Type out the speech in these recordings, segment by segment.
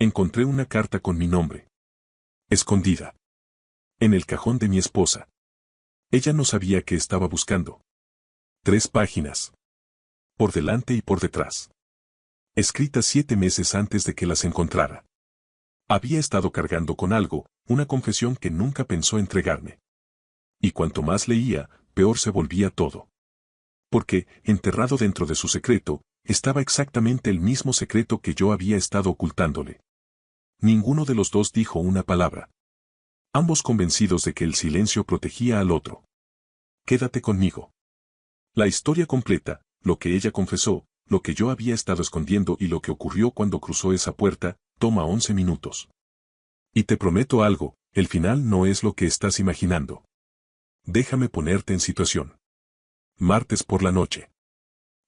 Encontré una carta con mi nombre. Escondida. En el cajón de mi esposa. Ella no sabía que estaba buscando. 3 páginas. Por delante y por detrás. Escritas 7 meses antes de que las encontrara. Había estado cargando con algo, una confesión que nunca pensó entregarme. Y cuanto más leía, peor se volvía todo. Porque, enterrado dentro de su secreto, estaba exactamente el mismo secreto que yo había estado ocultándole. Ninguno de los dos dijo una palabra. Ambos convencidos de que el silencio protegía al otro. Quédate conmigo. La historia completa, lo que ella confesó, lo que yo había estado escondiendo y lo que ocurrió cuando cruzó esa puerta, toma 11 minutos. Y te prometo algo, el final no es lo que estás imaginando. Déjame ponerte en situación. Martes por la noche.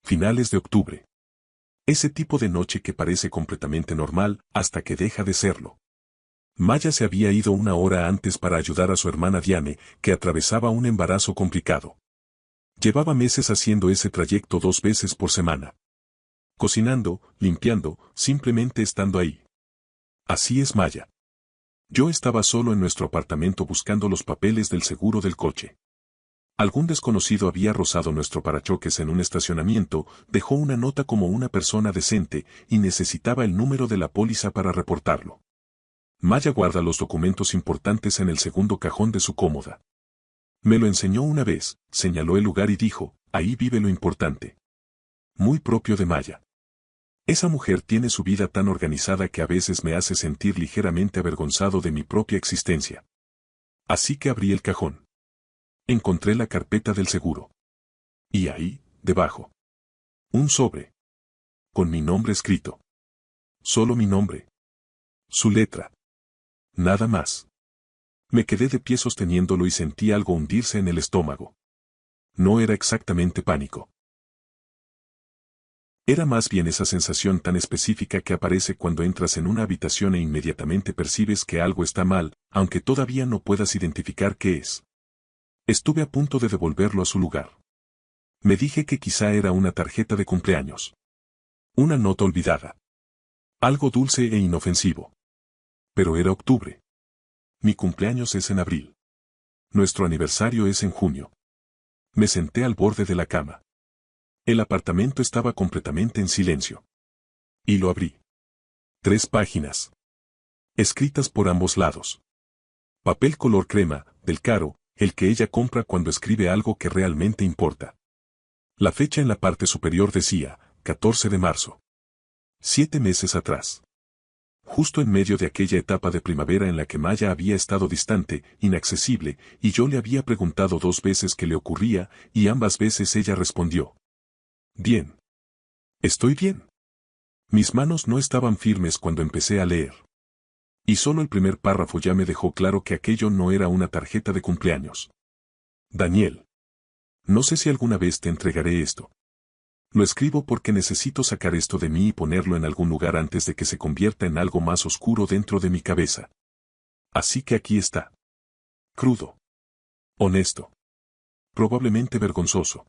Finales de octubre. Ese tipo de noche que parece completamente normal hasta que deja de serlo. Maya se había ido 1 hora antes para ayudar a su hermana Diane, que atravesaba un embarazo complicado. Llevaba meses haciendo ese trayecto 2 veces por semana. Cocinando, limpiando, simplemente estando ahí. Así es Maya. Yo estaba solo en nuestro apartamento buscando los papeles del seguro del coche. Algún desconocido había rozado nuestro parachoques en un estacionamiento, dejó una nota como una persona decente y necesitaba el número de la póliza para reportarlo. Maya guarda los documentos importantes en el segundo cajón de su cómoda. Me lo enseñó una vez, señaló el lugar y dijo, ahí vive lo importante. Muy propio de Maya. Esa mujer tiene su vida tan organizada que a veces me hace sentir ligeramente avergonzado de mi propia existencia. Así que abrí el cajón. Encontré la carpeta del seguro. Y ahí, debajo. Un sobre. Con mi nombre escrito. Solo mi nombre. Su letra. Nada más. Me quedé de pie sosteniéndolo y sentí algo hundirse en el estómago. No era exactamente pánico. Era más bien esa sensación tan específica que aparece cuando entras en una habitación e inmediatamente percibes que algo está mal, aunque todavía no puedas identificar qué es. Estuve a punto de devolverlo a su lugar. Me dije que quizá era una tarjeta de cumpleaños. Una nota olvidada. Algo dulce e inofensivo. Pero era octubre. Mi cumpleaños es en abril. Nuestro aniversario es en junio. Me senté al borde de la cama. El apartamento estaba completamente en silencio. Y lo abrí. 3 páginas. Escritas por ambos lados. Papel color crema, del caro, el que ella compra cuando escribe algo que realmente importa. La fecha en la parte superior decía, 14 de marzo. 7 meses atrás. Justo en medio de aquella etapa de primavera en la que Maya había estado distante, inaccesible, y yo le había preguntado 2 veces qué le ocurría, y ambas veces ella respondió. Bien. Estoy bien. Mis manos no estaban firmes cuando empecé a leer. Y solo el primer párrafo ya me dejó claro que aquello no era una tarjeta de cumpleaños. Daniel. No sé si alguna vez te entregaré esto. Lo escribo porque necesito sacar esto de mí y ponerlo en algún lugar antes de que se convierta en algo más oscuro dentro de mi cabeza. Así que aquí está. Crudo. Honesto. Probablemente vergonzoso.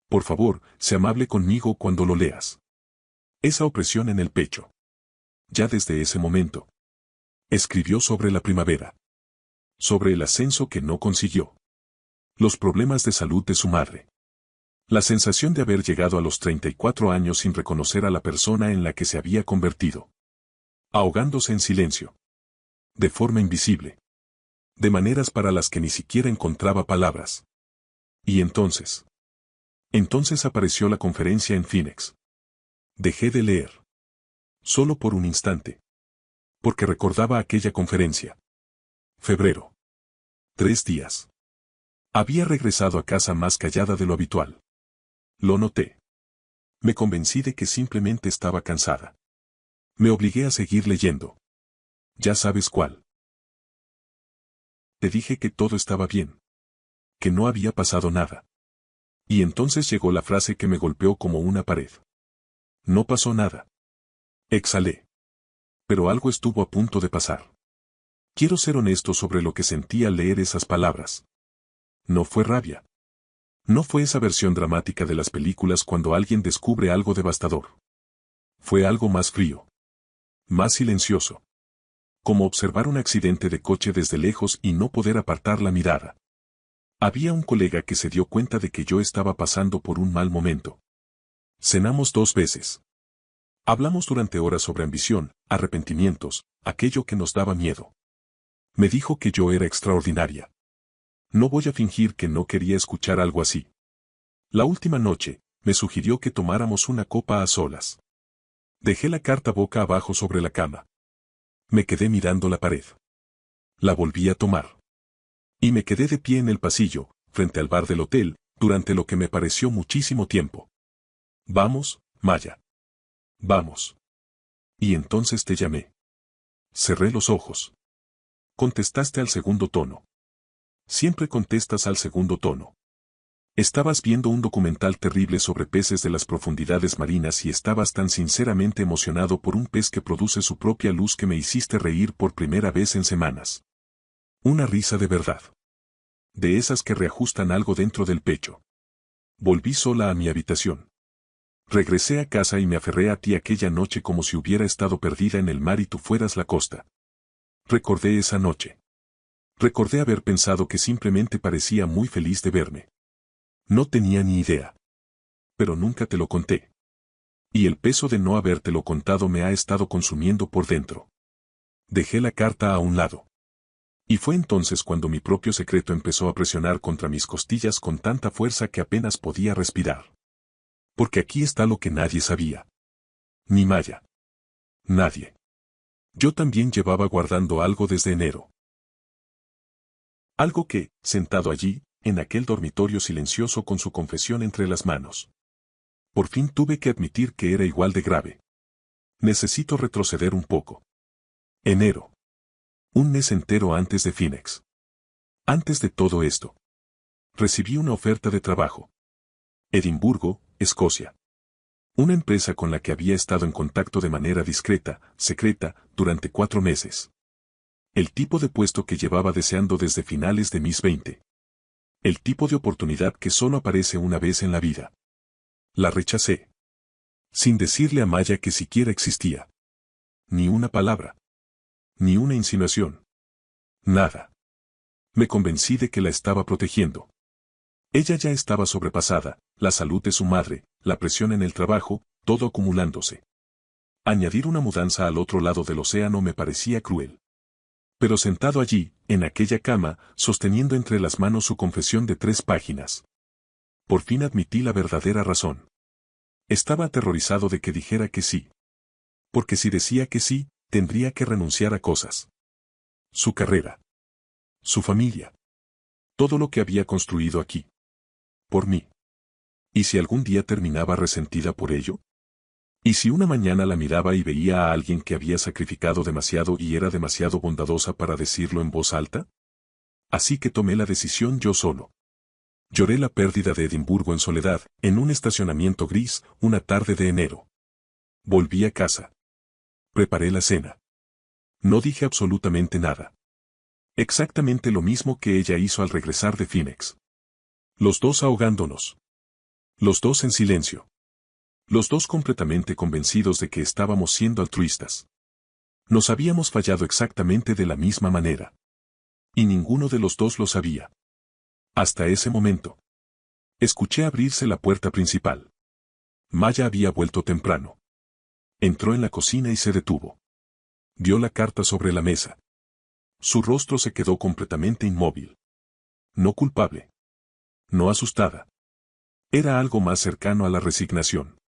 Por favor, sé amable conmigo cuando lo leas. Esa opresión en el pecho. Ya desde ese momento. Escribió sobre la primavera. Sobre el ascenso que no consiguió. Los problemas de salud de su madre. La sensación de haber llegado a los 34 años sin reconocer a la persona en la que se había convertido. Ahogándose en silencio. De forma invisible. De maneras para las que ni siquiera encontraba palabras. Y entonces. Entonces apareció la conferencia en Phoenix. Dejé de leer. Solo por un instante. Porque recordaba aquella conferencia. Febrero. 3 días. Había regresado a casa más callada de lo habitual. Lo noté. Me convencí de que simplemente estaba cansada. Me obligué a seguir leyendo. Ya sabes cuál. Te dije que todo estaba bien. Que no había pasado nada. Y entonces llegó la frase que me golpeó como una pared. No pasó nada. Exhalé. Pero algo estuvo a punto de pasar. Quiero ser honesto sobre lo que sentí al leer esas palabras. No fue rabia. No fue esa versión dramática de las películas cuando alguien descubre algo devastador. Fue algo más frío. Más silencioso. Como observar un accidente de coche desde lejos y no poder apartar la mirada. Había un colega que se dio cuenta de que yo estaba pasando por un mal momento. Cenamos 2 veces. Hablamos durante horas sobre ambición, arrepentimientos, aquello que nos daba miedo. Me dijo que yo era extraordinaria. No voy a fingir que no quería escuchar algo así. La última noche, me sugirió que tomáramos una copa a solas. Dejé la carta boca abajo sobre la cama. Me quedé mirando la pared. La volví a tomar. Y me quedé de pie en el pasillo, frente al bar del hotel, durante lo que me pareció muchísimo tiempo. Vamos, Maya. Vamos. Y entonces te llamé. Cerré los ojos. Contestaste al segundo tono. Siempre contestas al segundo tono. Estabas viendo un documental terrible sobre peces de las profundidades marinas y estabas tan sinceramente emocionado por un pez que produce su propia luz que me hiciste reír por primera vez en semanas. Una risa de verdad. De esas que reajustan algo dentro del pecho. Volví sola a mi habitación. Regresé a casa y me aferré a ti aquella noche como si hubiera estado perdida en el mar y tú fueras la costa. Recordé esa noche. Recordé haber pensado que simplemente parecía muy feliz de verme. No tenía ni idea. Pero nunca te lo conté. Y el peso de no habértelo contado me ha estado consumiendo por dentro. Dejé la carta a un lado. Y fue entonces cuando mi propio secreto empezó a presionar contra mis costillas con tanta fuerza que apenas podía respirar. Porque aquí está lo que nadie sabía. Ni Maya. Nadie. Yo también llevaba guardando algo desde enero. Algo que, sentado allí, en aquel dormitorio silencioso con su confesión entre las manos. Por fin tuve que admitir que era igual de grave. Necesito retroceder un poco. Enero. Un mes entero antes de Phoenix. Antes de todo esto. Recibí una oferta de trabajo. Edimburgo, Escocia. Una empresa con la que había estado en contacto de manera discreta, secreta, durante 4 meses. El tipo de puesto que llevaba deseando desde finales de mis 20. El tipo de oportunidad que solo aparece una vez en la vida. La rechacé. Sin decirle a Maya que siquiera existía. Ni una palabra. Ni una insinuación. Nada. Me convencí de que la estaba protegiendo. Ella ya estaba sobrepasada, la salud de su madre, la presión en el trabajo, todo acumulándose. Añadir una mudanza al otro lado del océano me parecía cruel. Pero sentado allí, en aquella cama, sosteniendo entre las manos su confesión de 3 páginas. Por fin admití la verdadera razón. Estaba aterrorizado de que dijera que sí. Porque si decía que sí, tendría que renunciar a cosas. Su carrera. Su familia. Todo lo que había construido aquí. Por mí. ¿Y si algún día terminaba resentida por ello? ¿Y si una mañana la miraba y veía a alguien que había sacrificado demasiado y era demasiado bondadosa para decirlo en voz alta? Así que tomé la decisión yo solo. Lloré la pérdida de Edimburgo en soledad, en un estacionamiento gris, una tarde de enero. Volví a casa. Preparé la cena. No dije absolutamente nada. Exactamente lo mismo que ella hizo al regresar de Phoenix. Los dos ahogándonos. Los dos en silencio. Los dos completamente convencidos de que estábamos siendo altruistas. Nos habíamos fallado exactamente de la misma manera. Y ninguno de los dos lo sabía. Hasta ese momento. Escuché abrirse la puerta principal. Maya había vuelto temprano. Entró en la cocina y se detuvo. Vio la carta sobre la mesa. Su rostro se quedó completamente inmóvil. No culpable. No asustada. Era algo más cercano a la resignación.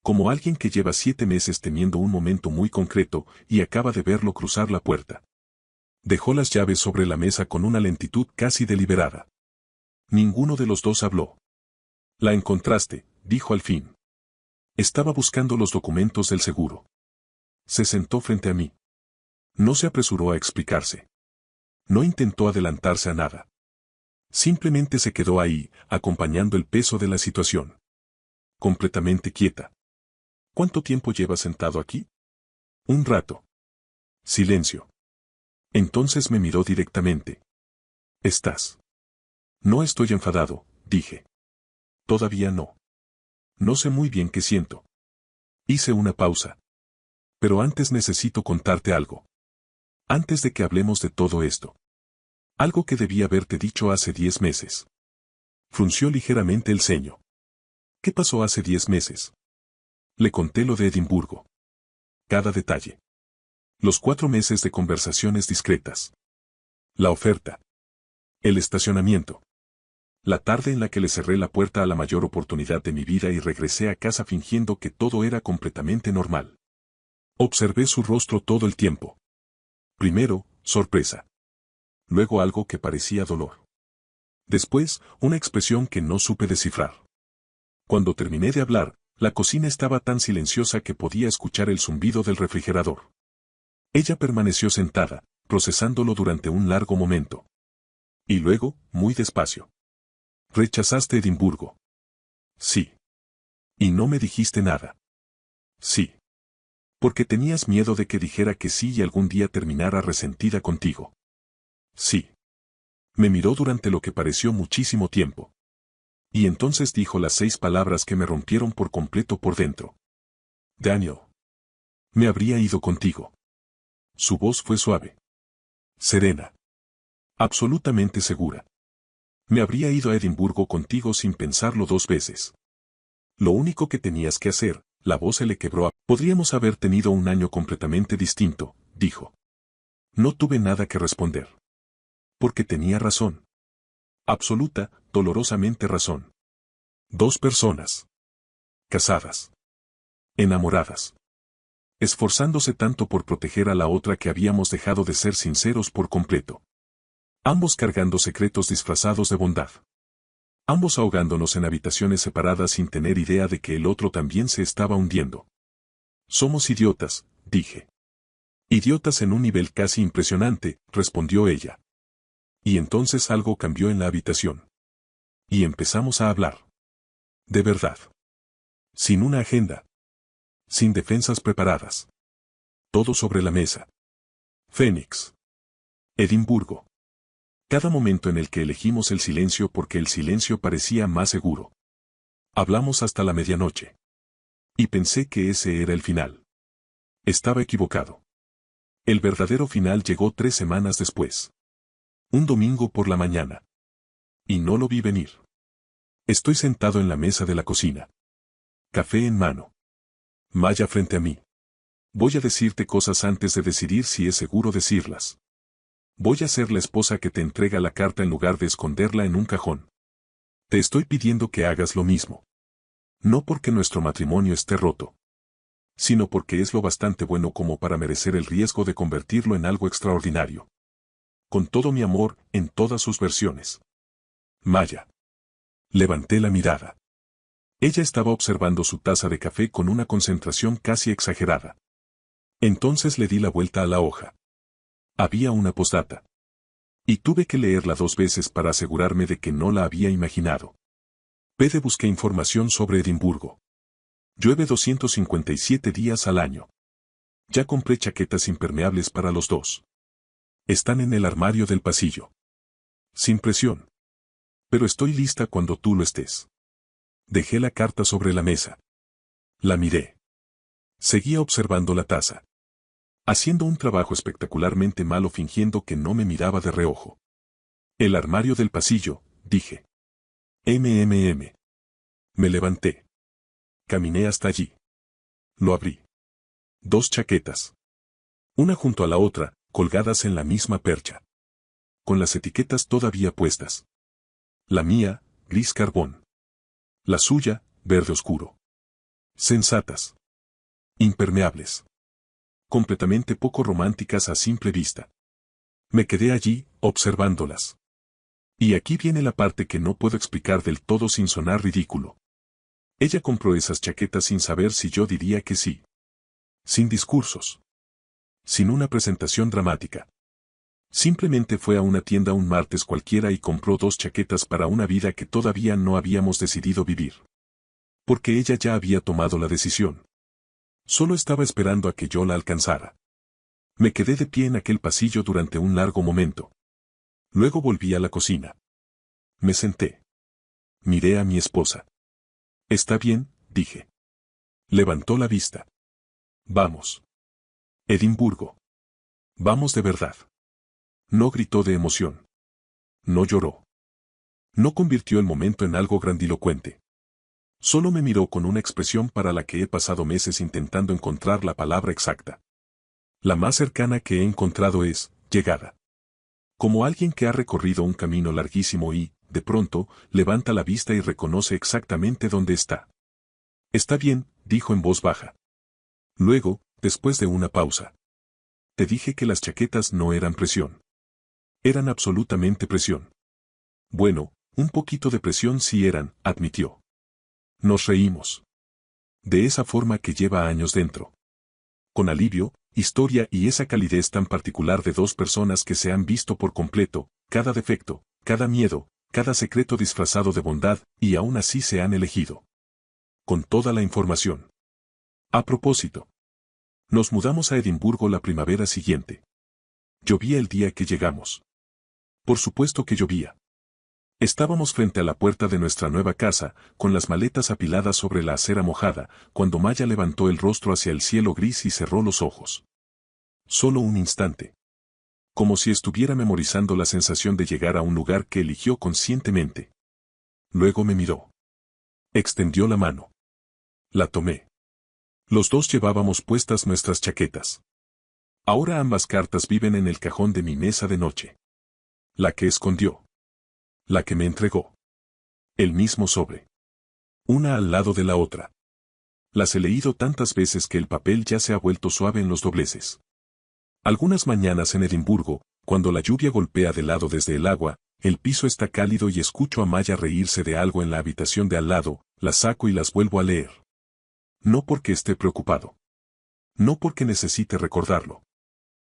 Como alguien que lleva 7 meses temiendo un momento muy concreto y acaba de verlo cruzar la puerta. Dejó las llaves sobre la mesa con una lentitud casi deliberada. Ninguno de los dos habló. La encontraste, dijo al fin. Estaba buscando los documentos del seguro. Se sentó frente a mí. No se apresuró a explicarse. No intentó adelantarse a nada. Simplemente se quedó ahí, acompañando el peso de la situación. Completamente quieta. ¿Cuánto tiempo llevas sentado aquí? Un rato. Silencio. Entonces me miró directamente. ¿Estás? No estoy enfadado, dije. Todavía no. No sé muy bien qué siento. Hice una pausa. Pero antes necesito contarte algo. Antes de que hablemos de todo esto. Algo que debí haberte dicho hace 10 meses. Frunció ligeramente el ceño. ¿Qué pasó hace 10 meses? Le conté lo de Edimburgo. Cada detalle. Los 4 meses de conversaciones discretas. La oferta. El estacionamiento. La tarde en la que le cerré la puerta a la mayor oportunidad de mi vida y regresé a casa fingiendo que todo era completamente normal. Observé su rostro todo el tiempo. Primero, sorpresa. Luego algo que parecía dolor. Después, una expresión que no supe descifrar. Cuando terminé de hablar, la cocina estaba tan silenciosa que podía escuchar el zumbido del refrigerador. Ella permaneció sentada, procesándolo durante un largo momento. Y luego, muy despacio. ¿Rechazaste Edimburgo? Sí. ¿Y no me dijiste nada? Sí. Porque tenías miedo de que dijera que sí y algún día terminara resentida contigo. Sí. Me miró durante lo que pareció muchísimo tiempo. Y entonces dijo las 6 palabras que me rompieron por completo por dentro. Daniel. Me habría ido contigo. Su voz fue suave. Serena. Absolutamente segura. Me habría ido a Edimburgo contigo sin pensarlo 2 veces. Lo único que tenías que hacer, la voz se le quebró. Podríamos haber tenido un año completamente distinto, dijo. No tuve nada que responder. Porque tenía razón. Absoluta, dolorosamente razón. 2 personas. Casadas. Enamoradas. Esforzándose tanto por proteger a la otra que habíamos dejado de ser sinceros por completo. Ambos cargando secretos disfrazados de bondad. Ambos ahogándonos en habitaciones separadas sin tener idea de que el otro también se estaba hundiendo. Somos idiotas, dije. Idiotas en un nivel casi impresionante, respondió ella. Y entonces algo cambió en la habitación. Y empezamos a hablar. De verdad. Sin una agenda. Sin defensas preparadas. Todo sobre la mesa. Phoenix. Edimburgo. Cada momento en el que elegimos el silencio porque el silencio parecía más seguro. Hablamos hasta la medianoche. Y pensé que ese era el final. Estaba equivocado. El verdadero final llegó 3 semanas después. Un domingo por la mañana. Y no lo vi venir. Estoy sentado en la mesa de la cocina. Café en mano. Maya frente a mí. Voy a decirte cosas antes de decidir si es seguro decirlas. Voy a ser la esposa que te entrega la carta en lugar de esconderla en un cajón. Te estoy pidiendo que hagas lo mismo. No porque nuestro matrimonio esté roto, sino porque es lo bastante bueno como para merecer el riesgo de convertirlo en algo extraordinario. Con todo mi amor, en todas sus versiones. Maya. Levanté la mirada. Ella estaba observando su taza de café con una concentración casi exagerada. Entonces le di la vuelta a la hoja. Había una postdata. Y tuve que leerla 2 veces para asegurarme de que no la había imaginado. Busqué información sobre Edimburgo. Llueve 257 días al año. Ya compré chaquetas impermeables para los 2. Están en el armario del pasillo. Sin presión. Pero estoy lista cuando tú lo estés. Dejé la carta sobre la mesa. La miré. Seguía observando la taza. Haciendo un trabajo espectacularmente malo fingiendo que no me miraba de reojo. El armario del pasillo, dije. MMM. Me levanté. Caminé hasta allí. Lo abrí. 2 chaquetas. Una junto a la otra, colgadas en la misma percha. Con las etiquetas todavía puestas. La mía, gris carbón. La suya, verde oscuro. Sensatas. Impermeables. Completamente poco románticas a simple vista. Me quedé allí, observándolas. Y aquí viene la parte que no puedo explicar del todo sin sonar ridículo. Ella compró esas chaquetas sin saber si yo diría que sí. Sin discursos. Sin una presentación dramática. Simplemente fue a una tienda un martes cualquiera y compró 2 chaquetas para una vida que todavía no habíamos decidido vivir. Porque ella ya había tomado la decisión. Solo estaba esperando a que yo la alcanzara. Me quedé de pie en aquel pasillo durante un largo momento. Luego volví a la cocina. Me senté. Miré a mi esposa. Está bien, dije. Levantó la vista. Vamos. Edimburgo. Vamos de verdad. No gritó de emoción. No lloró. No convirtió el momento en algo grandilocuente. Solo me miró con una expresión para la que he pasado meses intentando encontrar la palabra exacta. La más cercana que he encontrado es, llegada. Como alguien que ha recorrido un camino larguísimo y, de pronto, levanta la vista y reconoce exactamente dónde está. Está bien, dijo en voz baja. Luego, después de una pausa. Te dije que las chaquetas no eran presión. Eran absolutamente presión. Bueno, un poquito de presión sí eran, admitió. Nos reímos. De esa forma que lleva años dentro. Con alivio, historia y esa calidez tan particular de dos personas que se han visto por completo, cada defecto, cada miedo, cada secreto disfrazado de bondad, y aún así se han elegido. Con toda la información. A propósito. Nos mudamos a Edimburgo la primavera siguiente. Llovía el día que llegamos. Por supuesto que llovía. Estábamos frente a la puerta de nuestra nueva casa, con las maletas apiladas sobre la acera mojada, cuando Maya levantó el rostro hacia el cielo gris y cerró los ojos. Solo un instante. Como si estuviera memorizando la sensación de llegar a un lugar que eligió conscientemente. Luego me miró. Extendió la mano. La tomé. Los dos llevábamos puestas nuestras chaquetas. Ahora ambas cartas viven en el cajón de mi mesa de noche. La que escondió. La que me entregó. El mismo sobre. Una al lado de la otra. Las he leído tantas veces que el papel ya se ha vuelto suave en los dobleces. Algunas mañanas en Edimburgo, cuando la lluvia golpea de lado desde el agua, el piso está cálido y escucho a Maya reírse de algo en la habitación de al lado, las saco y las vuelvo a leer. No porque esté preocupado. No porque necesite recordarlo.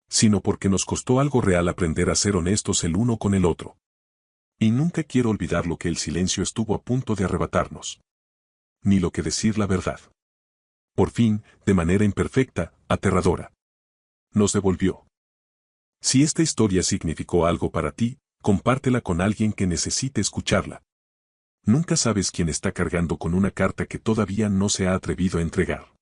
Sino porque nos costó algo real aprender a ser honestos el uno con el otro. Y nunca quiero olvidar lo que el silencio estuvo a punto de arrebatarnos. Ni lo que decir la verdad. Por fin, de manera imperfecta, aterradora. Nos devolvió. Si esta historia significó algo para ti, compártela con alguien que necesite escucharla. Nunca sabes quién está cargando con una carta que todavía no se ha atrevido a entregar.